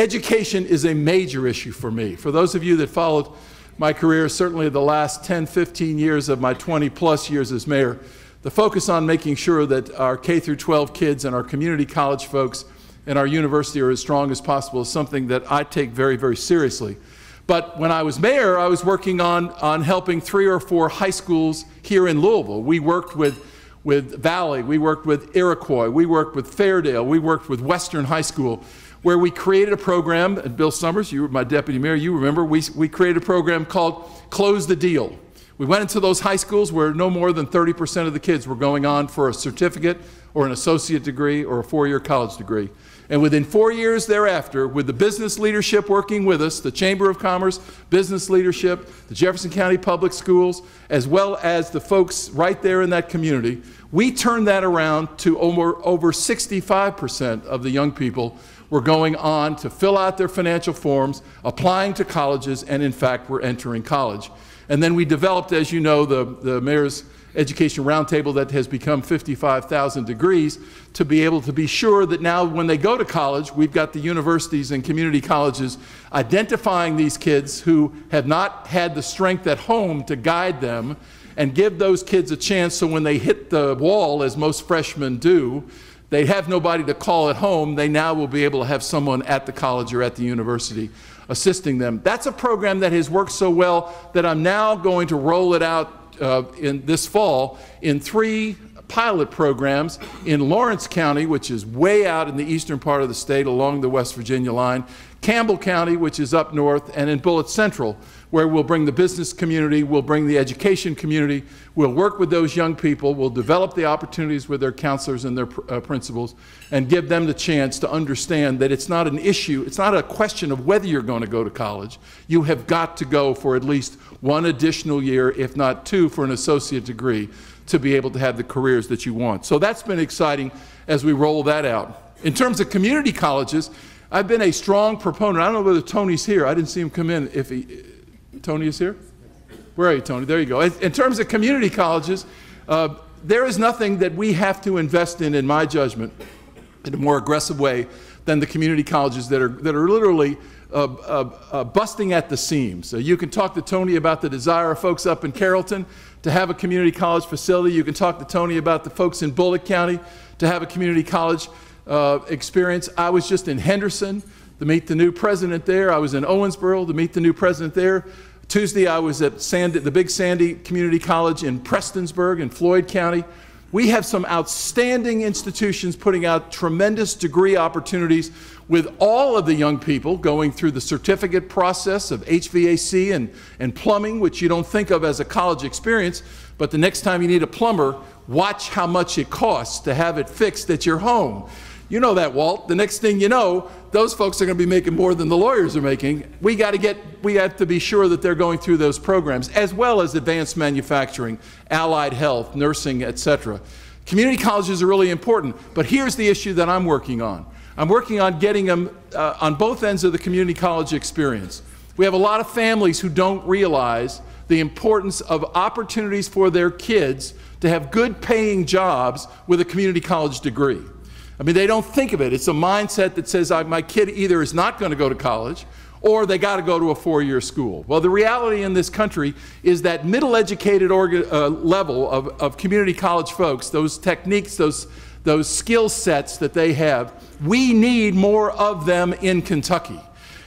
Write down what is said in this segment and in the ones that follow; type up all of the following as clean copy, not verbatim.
Education is a major issue for me. For those of you that followed my career, certainly the last 10, 15 years of my 20-plus years as mayor, the focus on making sure that our K through 12 kids and our community college folks and our university are as strong as possible is something that I take very, very seriously. But when I was mayor, I was working on helping 3 or 4 high schools here in Louisville. We worked with Valley, we worked with Iroquois, we worked with Fairdale, we worked with Western High School, where we created a program, and Bill Summers, you were my deputy mayor, you remember, we created a program called Close the Deal. We went into those high schools where no more than 30% of the kids were going on for a certificate or an associate degree or a 4-year college degree. And within 4 years thereafter, with the business leadership working with us, the Chamber of Commerce, business leadership, the Jefferson County Public Schools, as well as the folks right there in that community, we turned that around to over 65% of the young people were going on to fill out their financial forms, applying to colleges, and in fact were entering college. And then we developed, as you know, the Mayor's Education Roundtable that has become 55,000 degrees to be able to be sure that now when they go to college, we've got the universities and community colleges identifying these kids who have not had the strength at home to guide them and give those kids a chance so when they hit the wall, as most freshmen do, they have nobody to call at home. They now will be able to have someone at the college or at the university assisting them. That's a program that has worked so well that I'm now going to roll it out in this fall in 3 pilot programs in Lawrence County, which is way out in the eastern part of the state along the West Virginia line, Campbell County, which is up north, and in Bullitt Central, where we'll bring the business community, we'll bring the education community, we'll work with those young people, we'll develop the opportunities with their counselors and their principals, and give them the chance to understand that it's not an issue, it's not a question of whether you're going to go to college. You have got to go for at least 1 additional year, if not 2, for an associate degree to be able to have the careers that you want. So that's been exciting as we roll that out. In terms of community colleges, I've been a strong proponent. I don't know whether Tony's here. I didn't see him come in. Tony is here? Where are you, Tony? There you go. In terms of community colleges, there is nothing that we have to invest in my judgment, in a more aggressive way than the community colleges that are literally busting at the seams. So you can talk to Tony about the desire of folks up in Carrollton to have a community college facility. You can talk to Tony about the folks in Bullitt County to have a community college experience. I was just in Henderson to meet the new president there. I was in Owensboro to meet the new president there. Tuesday I was at the Big Sandy Community College in Prestonsburg in Floyd County. We have some outstanding institutions putting out tremendous degree opportunities with all of the young people going through the certificate process of HVAC and plumbing, which you don't think of as a college experience, but the next time you need a plumber, watch how much it costs to have it fixed at your home. You know that, Walt. The next thing you know, those folks are going to be making more than the lawyers are making. We have to be sure that they're going through those programs, as well as advanced manufacturing, allied health, nursing, etc. Community colleges are really important, but here's the issue that I'm working on. I'm working on getting them on both ends of the community college experience. We have a lot of families who don't realize the importance of opportunities for their kids to have good paying jobs with a community college degree. I mean, they don't think of it. It's a mindset that says my kid either is not going to go to college or they got to go to a 4-year school. Well, the reality in this country is that middle educated level of community college folks, those techniques, those skill sets that they have, we need more of them in Kentucky.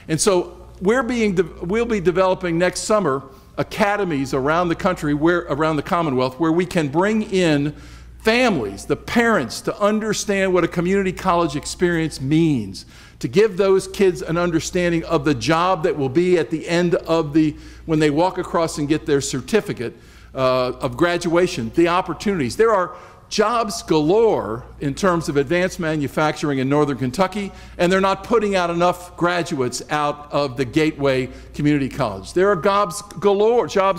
And so we'll be developing next summer academies around the country, around the Commonwealth, where we can bring in families, the parents, to understand what a community college experience means, to give those kids an understanding of the job that will be at the end of when they walk across and get their certificate of graduation, the opportunities. There are jobs galore in terms of advanced manufacturing in northern Kentucky, and they're not putting out enough graduates out of the Gateway Community College. There are jobs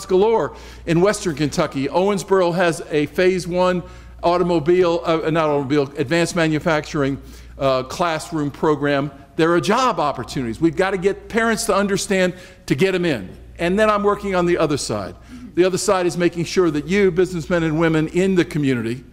galore in western Kentucky. Owensboro has a phase 1 advanced manufacturing classroom program. There are job opportunities. We've got to get parents to understand to get them in. And then I'm working on the other side. The other side is making sure that you, businessmen and women in the community,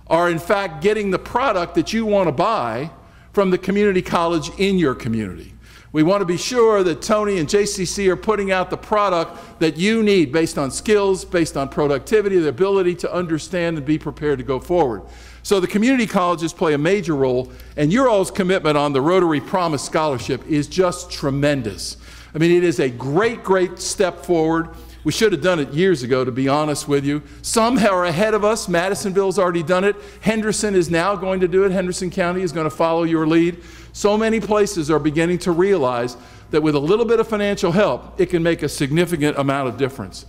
are in fact getting the product that you want to buy from the community college in your community. We want to be sure that Tony and JCC are putting out the product that you need based on skills, based on productivity, the ability to understand and be prepared to go forward. So the community colleges play a major role, and your all's commitment on the Rotary Promise Scholarship is just tremendous. I mean, it is a great, great step forward. We should have done it years ago, to be honest with you. Some are ahead of us. Madisonville's already done it. Henderson is now going to do it. Henderson County is going to follow your lead. So many places are beginning to realize that with a little bit of financial help, it can make a significant amount of difference.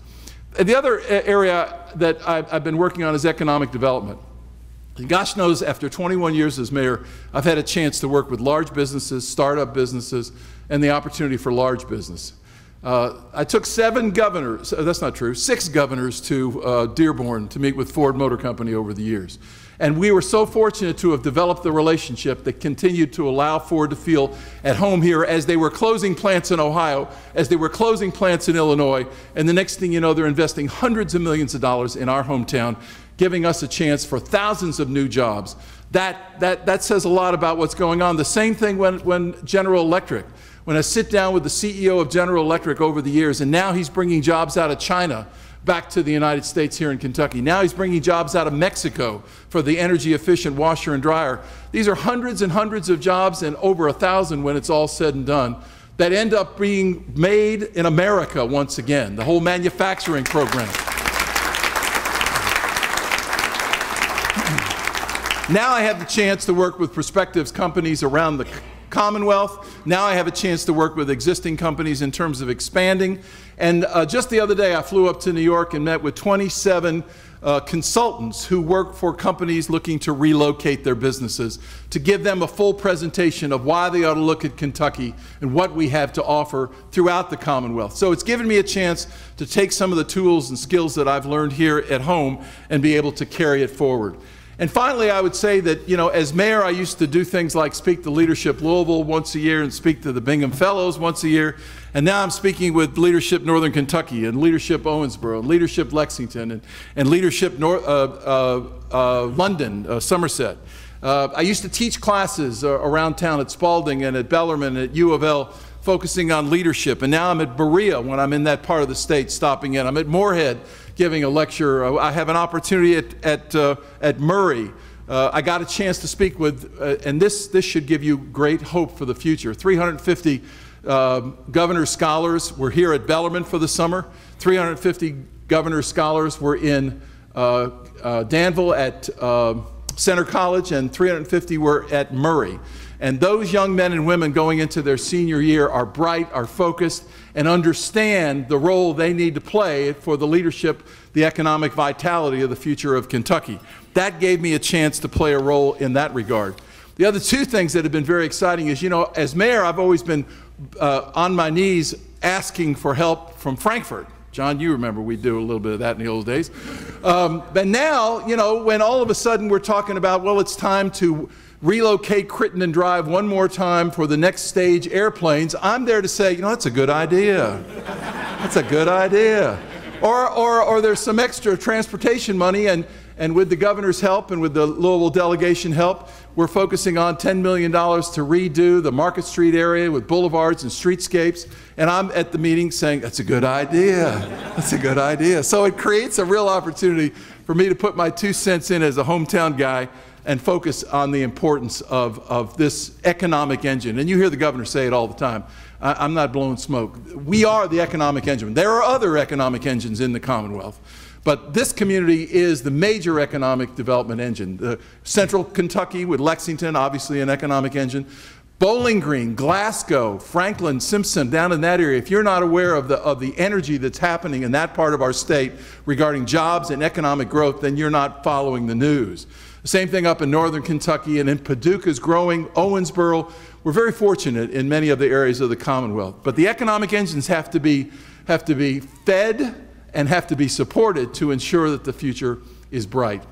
The other area that I've been working on is economic development. And gosh knows, after 21 years as mayor, I've had a chance to work with large businesses, startup businesses, and the opportunity for large business. I took 7 governors, that's not true, 6 governors to Dearborn to meet with Ford Motor Company over the years. And we were so fortunate to have developed the relationship that continued to allow Ford to feel at home here as they were closing plants in Ohio, as they were closing plants in Illinois, and the next thing you know, they're investing hundreds of millions of dollars in our hometown, giving us a chance for thousands of new jobs. That says a lot about what's going on. The same thing when General Electric. When I sit down with the CEO of General Electric over the years, and now he's bringing jobs out of China back to the United States here in Kentucky. Now he's bringing jobs out of Mexico for the energy-efficient washer and dryer. These are hundreds and hundreds of jobs, and over 1,000 when it's all said and done, that end up being made in America once again, the whole manufacturing program. Now I have the chance to work with prospective companies around the Commonwealth. Now I have a chance to work with existing companies in terms of expanding. And just the other day I flew up to New York and met with 27 consultants who work for companies looking to relocate their businesses, to give them a full presentation of why they ought to look at Kentucky and what we have to offer throughout the Commonwealth. So it's given me a chance to take some of the tools and skills that I've learned here at home and be able to carry it forward. And finally, I would say that, you know, as mayor, I used to do things like speak to Leadership Louisville once a year and speak to the Bingham Fellows once a year. And now I'm speaking with Leadership Northern Kentucky and Leadership Owensboro and Leadership Lexington and Leadership London, Somerset. I used to teach classes around town at Spalding and at Bellarmine and at U of L, focusing on leadership. And now I'm at Berea when I'm in that part of the state stopping in. I'm at Moorhead giving a lecture. I have an opportunity at Murray. I got a chance to speak with, and this should give you great hope for the future. 350 Governor's Scholars were here at Bellarmine for the summer. 350 Governor's Scholars were in Danville at Center College, and 350 were at Murray. And those young men and women going into their senior year are bright, are focused, and understand the role they need to play for the leadership, the economic vitality of the future of Kentucky. That gave me a chance to play a role in that regard. The other 2 things that have been very exciting is, you know, as mayor, I've always been on my knees asking for help from Frankfurt. John, you remember we do a little bit of that in the old days. But now, you know, when all of a sudden we're talking about, well, it's time to relocate Crittenden Drive one more time for the next stage airplanes, I'm there to say, you know, that's a good idea. That's a good idea. Or there's some extra transportation money, and with the governor's help and with the Louisville delegation help, we're focusing on $10 million to redo the Market Street area with boulevards and streetscapes. And I'm at the meeting saying, that's a good idea. That's a good idea. So it creates a real opportunity for me to put my 2 cents in as a hometown guy and focus on the importance of this economic engine. And you hear the governor say it all the time. I'm not blowing smoke. We are the economic engine. There are other economic engines in the Commonwealth, but this community is the major economic development engine. Central Kentucky with Lexington, obviously an economic engine. Bowling Green, Glasgow, Franklin, Simpson, down in that area. If you're not aware of the energy that's happening in that part of our state regarding jobs and economic growth, then you're not following the news. The same thing up in Northern Kentucky, and in Paducah's growing, Owensboro. We're very fortunate in many of the areas of the Commonwealth. But the economic engines have to be fed and have to be supported to ensure that the future is bright.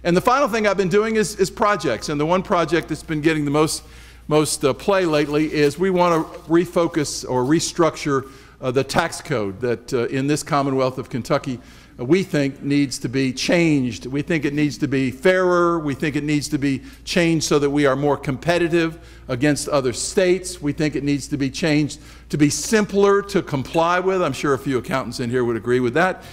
And the final thing I've been doing is projects. And the one project that's been getting the most play lately is we want to refocus or restructure the tax code that in this Commonwealth of Kentucky we think needs to be changed. We think it needs to be fairer. We think it needs to be changed so that we are more competitive against other states. We think it needs to be changed to be simpler to comply with. I'm sure a few accountants in here would agree with that.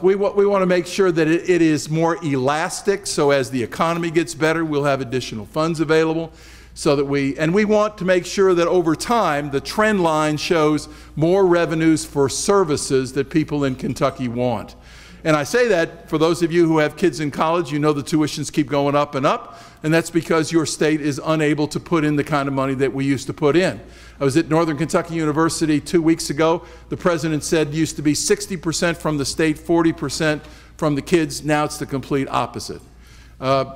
We want to make sure that it is more elastic, so as the economy gets better, we'll have additional funds available. So that we want to make sure that over time the trend line shows more revenues for services that people in Kentucky want. And I say that for those of you who have kids in college, you know the tuitions keep going up, and that's because your state is unable to put in the kind of money that we used to put in. I was at Northern Kentucky University 2 weeks ago. The president said it used to be 60% from the state, 40% from the kids. Now it's the complete opposite.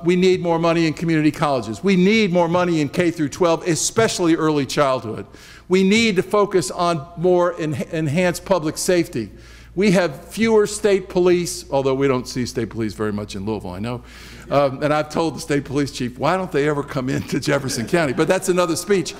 We need more money in community colleges. We need more money in K through 12, especially early childhood. We need to focus on more enhanced public safety. We have fewer state police, although we don't see state police very much in Louisville, I know. And I've told the state police chief, why don't they ever come into Jefferson County? But that's another speech.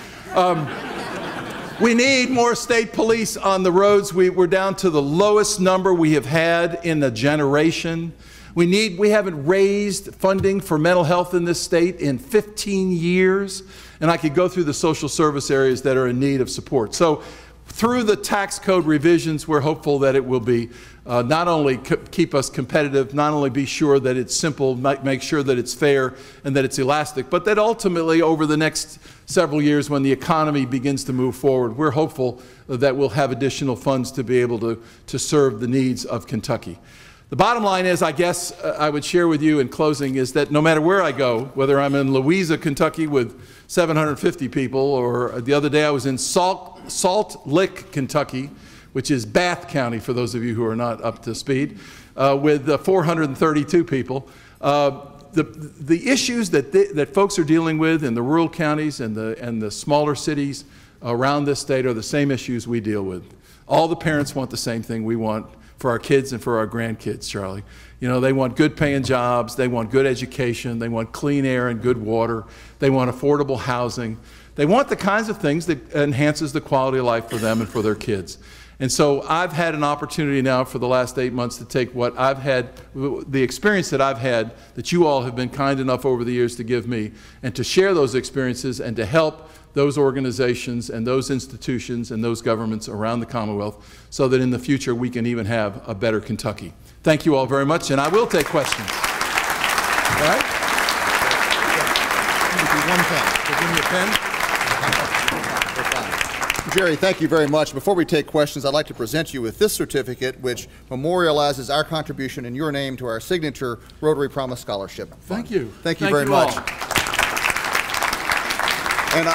We need more state police on the roads. We're down to the lowest number we have had in a generation. We haven't raised funding for mental health in this state in 15 years, and I could go through the social service areas that are in need of support. So through the tax code revisions, we're hopeful that it will be not only keep us competitive, not only be sure that it's simple, make sure that it's fair and that it's elastic, but that ultimately over the next several years when the economy begins to move forward, we're hopeful that we'll have additional funds to be able to serve the needs of Kentucky. The bottom line is, I guess I would share with you in closing, is that no matter where I go, whether I'm in Louisville, Kentucky with 750 people, or the other day I was in Salt Lick, Kentucky, which is Bath County for those of you who are not up to speed, with 432 people, the issues that folks are dealing with in the rural counties and the smaller cities around this state are the same issues we deal with. All the parents want the same thing we want for our kids and for our grandkids, Charlie. You know, they want good paying jobs, they want good education, they want clean air and good water, they want affordable housing. They want the kinds of things that enhances the quality of life for them and for their kids. And so I've had an opportunity now for the last 8 months to take what I've had, the experience that I've had, that you all have been kind enough over the years to give me, and to share those experiences and to help those organizations and those institutions and those governments around the Commonwealth so that in the future we can even have a better Kentucky. Thank you all very much, and I will take questions. All right? One pen. So give me a pen. Jerry, thank you very much. Before we take questions, I'd like to present you with this certificate, which memorializes our contribution in your name to our signature Rotary Promise Scholarship Fund. Thank you. Thank you very much. And